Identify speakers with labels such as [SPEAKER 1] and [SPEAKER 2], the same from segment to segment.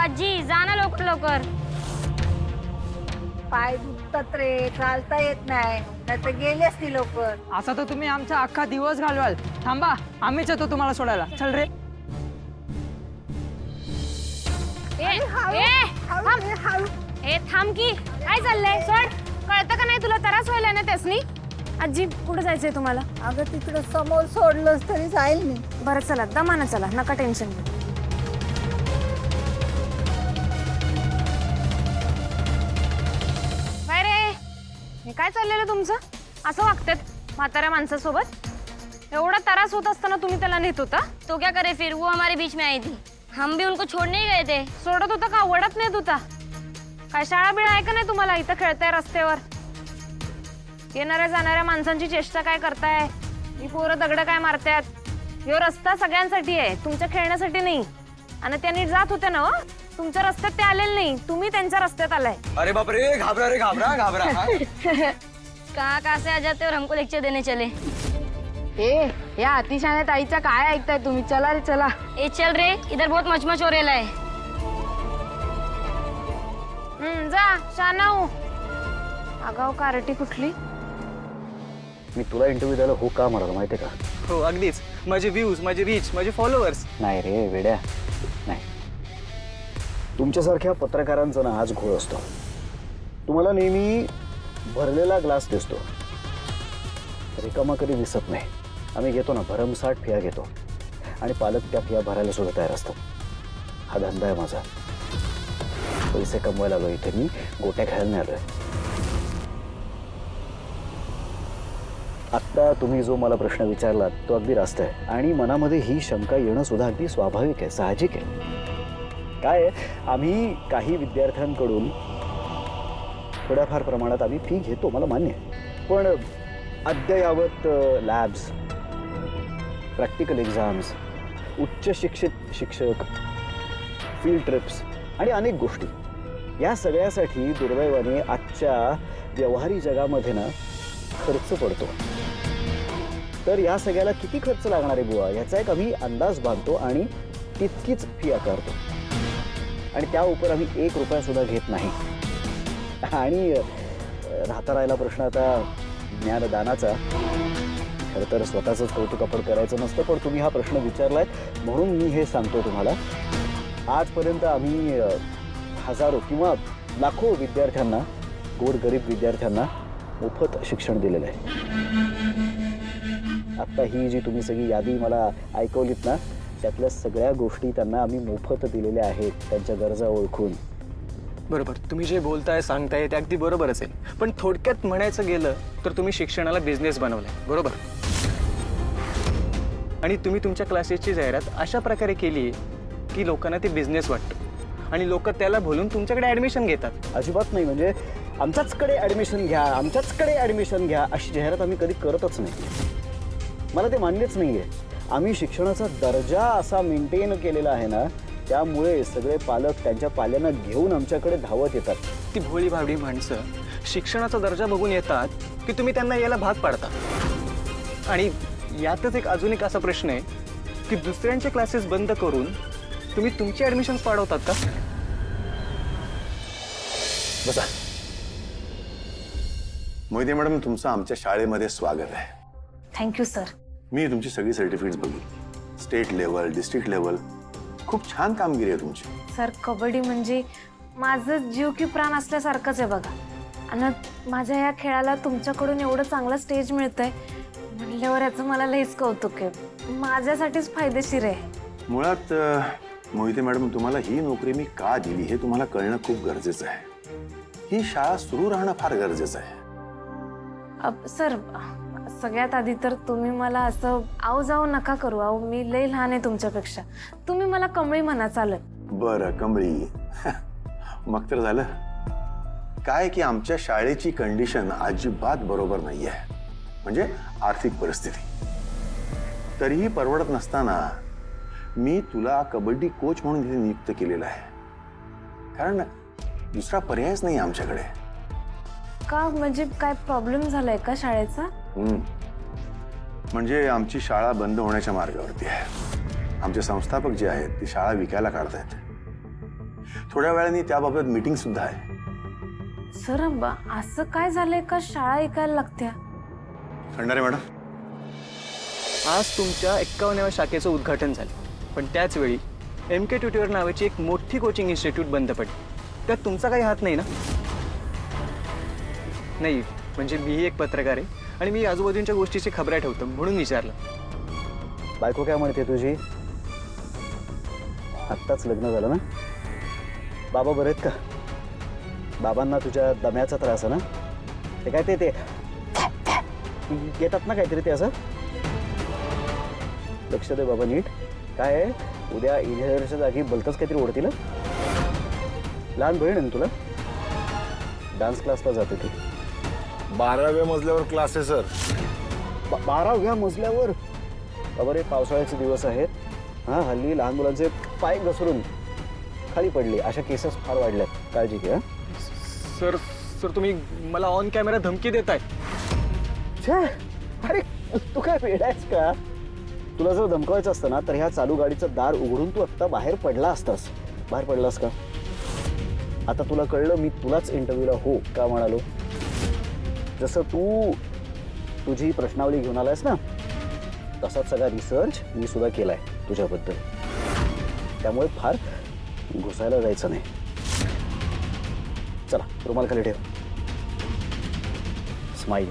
[SPEAKER 1] आजी जा ना लवकर लवकर.
[SPEAKER 2] पाय दुखतात रे, चालता येत नाही, नाही तर गेली असती लवकर.
[SPEAKER 3] असा तर तुम्ही आमचा अख्खा दिवस घालवाल. थांबा, आम्हीच येतो तुम्हाला सोडायला. चल रे.
[SPEAKER 1] ए, ए, थांब. ए थांब की काय चाललंय सोड. कळतं का नाही तुला त्रास व्हायला ना त्यासनी. आजी कुठं जायचंय तुम्हाला.
[SPEAKER 2] अगं तिकडं समोर सोडलंस तरी जाईल मी.
[SPEAKER 1] बरं चला दमानं चला नका टेन्शन घेऊ. काय रे हे काय चाललेलं तुमचं. असं वागतात म्हाताऱ्या माणसासोबत. एवढा त्रास होत असताना तुम्ही त्याला नेत होता.
[SPEAKER 4] तो क्या करे फिर, वो हमारे बीच में आई थी, हम भी उनको छोड़ने ही गए थे.
[SPEAKER 1] सोडत होता का वडत नेत होता. काय शाळा बिळा आहे का नाही तुम्हाला. इथं खेळताय रस्त्यावर. येणाऱ्या जाणाऱ्या माणसांची चेष्टा काय करताय. ही पोरं दगड काय मारतात. ह्यो रस्ता सगळ्यांसाठी आहे, तुमच्या खेळण्यासाठी नाही. आणि त्या नीट जात होत्या ना हो. तुमच्या रस्त्यात ते आलेले नाही, तुम्ही त्यांच्या रस्त्यात आलाय.
[SPEAKER 5] अरे बाप रे, घाबरा रे घाबरा घाबरा.
[SPEAKER 4] कहाँ से आ जाते और हमको लेक्चर देने चले.
[SPEAKER 1] ए या अतिशाण्यात आईचा काय ऐकताय तुम्ही. चला रे चला.
[SPEAKER 4] ए चल रे, इधर बहुत मचमच हो रेला है.
[SPEAKER 1] जा शाना हो. आगाव कारटी कुठली.
[SPEAKER 6] मी तुला इंटरव्ह्यू द्यायला हो का म्हणाला माहितीये का.
[SPEAKER 5] हो अगदीच. माझे व्ह्यूज, माझे रीच, माझे फॉलोअर्स.
[SPEAKER 6] नाही रे वेड्या, नाही. तुमच्यासारख्या पत्रकारांचा ना हाच घोळ असतो. तुम्हाला नेहमी भरलेला ग्लास दिसतो, रिकामा कधी दिसत नाही. आम्ही घेतो ना भरमसाठ फिया घेतो आणि पालक त्या फिया भरायला सुद्धा तयार असतात. हा धंदा आहे माझा. पैसे कमवायला आलो इथे मी, गोट्या खेळायला नाही आलोय. आत्ता तुम्ही जो मला प्रश्न विचारलात तो अगदी रास्त आहे आणि मनामध्ये ही शंका येणं सुद्धा अगदी स्वाभाविक आहे, साहजिक आहे. काय आहे, आम्ही काही विद्यार्थ्यांकडून थोड्याफार प्रमाणात आम्ही फी घेतो, मला मान्य आहे. पण अद्ययावत लॅब्स, प्रॅक्टिकल एक्झाम्स, उच्च शिक्षित शिक्षक, फील्ड ट्रिप्स आणि अनेक गोष्टी, या सगळ्यासाठी दुर्दैवाने आजच्या व्यवहारी जगामध्ये ना खर्च पडतो. तर या सगळ्याला किती खर्च लागणार आहे बुवा याचा एक आम्ही अंदाज बांधतो आणि तितकीच फी आकारतो. आणि त्या उपर आम्ही 1 रुपया सुद्धा घेत नाही. आणि राहता राहिला प्रश्न आता ज्ञानदानाचा. खरं तर स्वतःच कौतुक आपण करायचं नसतं, पण तुम्ही हा प्रश्न विचारलाय म्हणून मी हे सांगतो तुम्हाला. आजपर्यंत आम्ही हजारो किंवा लाखो विद्यार्थ्यांना, गोरगरीब विद्यार्थ्यांना मोफत शिक्षण दिलेलं आहे. आत्ता ही जी तुम्ही सगळी यादी मला ऐकवलीत ना, त्यातल्या सगळ्या गोष्टी त्यांना आम्ही मोफत दिलेल्या आहेत, त्यांच्या गरजा ओळखून.
[SPEAKER 5] बरोबर, तुम्ही जे बोलताय सांगताय ते अगदी बरोबरच आहे. पण थोडक्यात म्हणायचं गेलं तर तुम्ही शिक्षणाला बिझनेस बनवलाय, बरोबर. आणि तुम्ही तुमच्या क्लासेसची जाहिरात अशा प्रकारे केली की लोकांना ते बिझनेस वाटतं आणि लोक त्याला बोलून तुमच्याकडे ऍडमिशन घेतात.
[SPEAKER 6] अजिबात नाही. म्हणजे आमच्याचकडे ॲडमिशन घ्या, आमच्याचकडे ॲडमिशन घ्या अशी जाहिरात आम्ही कधी करतच नाही. मला ते मान्यच नाही आहे. आम्ही शिक्षणाचा दर्जा असा मेंटेन केलेला आहे ना, त्यामुळे सगळे पालक त्यांच्या पाल्यांना घेऊन आमच्याकडे धावत येतात.
[SPEAKER 5] ती भोळी भावडी माणसं शिक्षणाचा दर्जा बघून येतात की तुम्ही त्यांना यायला भाग पाडता. आणि यातच अजून एक असा प्रश्न आहे की दुसऱ्यांचे क्लासेस बंद करून तुम्ही तुमची ॲडमिशन पाडवतात का.
[SPEAKER 7] बसा. मोहिते मॅडम, तुमचं आमच्या शाळेमध्ये स्वागत आहे.
[SPEAKER 1] Thank you sir.
[SPEAKER 7] मी तुमची सगळी सर्टिफिकेट्स बघितली. स्टेट लेवल, डिस्ट्रिक्ट लेवल, खूप छान कामगिरी आहे तुमची.
[SPEAKER 1] सर कबड्डी म्हणजे माझं जीव की प्राण असल्यासारखंच आहे बघा. आणि माझ्या या खेळाला तुमच्याकडून एवढं चांगलं स्टेज मिळतंय म्हणल्यावर याचं मला लईच कौतुक आहे. माझ्यासाठीच फायदेशीर आहे.
[SPEAKER 7] मुळात मोहिते मॅडम, तुम्हाला ही नोकरी मी का दिली हे तुम्हाला कळणं खूप गरजेचं आहे. ही शाळा सुरू राहणं फार गरजेचं आहे.
[SPEAKER 1] सर सगळ्यात आधी तर तुम्ही मला असं आव जाऊ नका करू. अहो मी लई लहान आहे तुमच्यापेक्षा. तुम्ही मला कमळी म्हणा चालत.
[SPEAKER 7] बरं कमळी. मग तर झालं. काय की आमच्या शाळेची कंडिशन अजिबात बरोबर नाही आहे. म्हणजे आर्थिक परिस्थिती. तरीही परवडत नसताना मी तुला कबड्डी कोच म्हणून इथे नियुक्त केलेला आहे. कारण दुसरा पर्यायच नाही आमच्याकडे.
[SPEAKER 1] का म्हणजे काय प्रॉब्लेम झालाय का शाळेचा.
[SPEAKER 7] म्हणजे आमची शाळा बंद होण्याच्या मार्गावरती आहे. आमचे संस्थापक जे आहेत ती शाळा विकायला काढतायत. थोड्या वेळाने त्याबाबत मीटिंग सुद्धा आहे.
[SPEAKER 1] सर असं काय झालंय का शाळा ऐकायला लागत्या?
[SPEAKER 7] खंडारे मॅडम,
[SPEAKER 5] आज तुमच्या 51व्या शाखेचं उद्घाटन झालं, पण त्याच वेळी MK ट्युटर नावाची एक मोठी कोचिंग इन्स्टिट्यूट बंद पडली. त्यात तुमचा काही हात नाही ना? नाही, म्हणजे मीही एक पत्रकार आहे आणि मी आजूबाजूच्या गोष्टीची खबऱ्या ठेवतो म्हणून विचारलं.
[SPEAKER 6] बायको काय म्हणते तुझी? आत्ताच लग्न झालं ना? बाबा बरे आहेत का? बाबांना तुझ्या दम्याचा त्रास आहे ना? ते काय ते येतात ना काहीतरी ते असं? लक्ष दे बाबा नीट. काय आहे, उद्या इन्हेलरच्या जागी भलतंच काहीतरी ओढतील. लहान बहीण आहे ना तुला? डान्स क्लासला जाते ती.
[SPEAKER 8] 12व्या मजल्यावर क्लास आहे सर.
[SPEAKER 6] 12व्या मजल्यावर? बाबा रे, पावसाळ्याचे दिवस आहेत. हां, हल्ली लहान मुलांचे पाय घसरून खाली पडले अशा केसेस फार वाढल्यात. काळजी घ्या.
[SPEAKER 5] सर तुम्ही मला ऑन कॅमेरा धमकी देताय.
[SPEAKER 6] अरे तू काय वेडायस का? तुला जर धमकावायचं असतं ना तर ह्या चालू गाडीचं दार उघडून तू आत्ता बाहेर पडलास का? आता तुला कळलं मी तुलाच इंटरव्ह्यूला हो का म्हणालो. जसं तू तुझी प्रश्नावली घेऊन आलायस ना, तसाच सगळा रिसर्च मी सुद्धा केलाय तुझ्याबद्दल. त्यामुळे फार घुसायला जायचं नाही. चला, रुमाल खाली ठेव. Smile,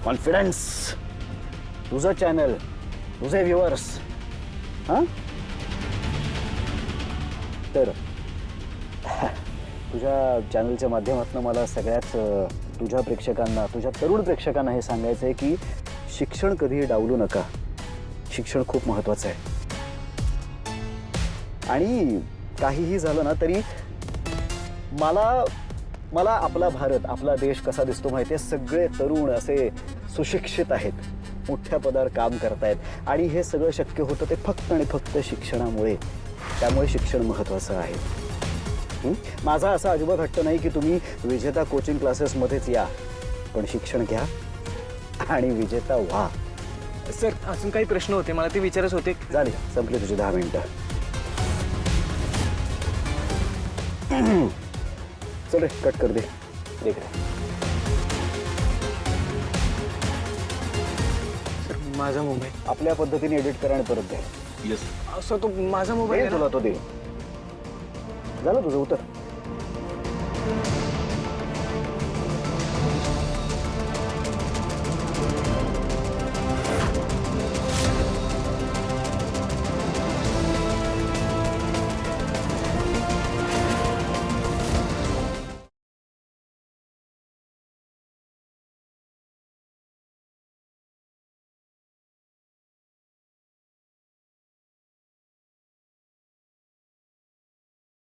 [SPEAKER 6] confidence. तुझं चॅनल, तुझे व्ह्युअर्स. हां, तर तुझ्या चॅनलच्या माध्यमातून मला सगळ्याच तुझ्या प्रेक्षकांना, तुझ्या तरुण प्रेक्षकांना हे सांगायचं आहे की शिक्षण कधीही डावलू नका. शिक्षण खूप महत्त्वाचं आहे. आणि काहीही झालं ना तरी मला आपला भारत, आपला देश कसा दिसतो माहिती आहे? सगळे तरुण असे सुशिक्षित आहेत, मोठ्या पदावर काम करतायत आणि हे सगळं शक्य होतं ते फक्त आणि फक्त शिक्षणामुळे. त्यामुळे शिक्षण महत्त्वाचं आहे. माझा असा अजिबात हट्ट नाही की तुम्ही विजेता कोचिंग क्लासेसमध्येच या, पण शिक्षण घ्या आणि विजेता व्हा.
[SPEAKER 5] सर अजून काही प्रश्न होते मला, ते विचारच होते.
[SPEAKER 6] झाली, संपली तुझी 10 मिनिटं. चल रे, कट कर दे. देख रे.
[SPEAKER 5] सर माझा मोबाईल
[SPEAKER 6] आपल्या पद्धतीने एडिट करा आणि परत दे.
[SPEAKER 5] असं तो माझा
[SPEAKER 6] दे
[SPEAKER 5] मोबाईल
[SPEAKER 6] तुला तो दे. झालं तुझं उत्तर.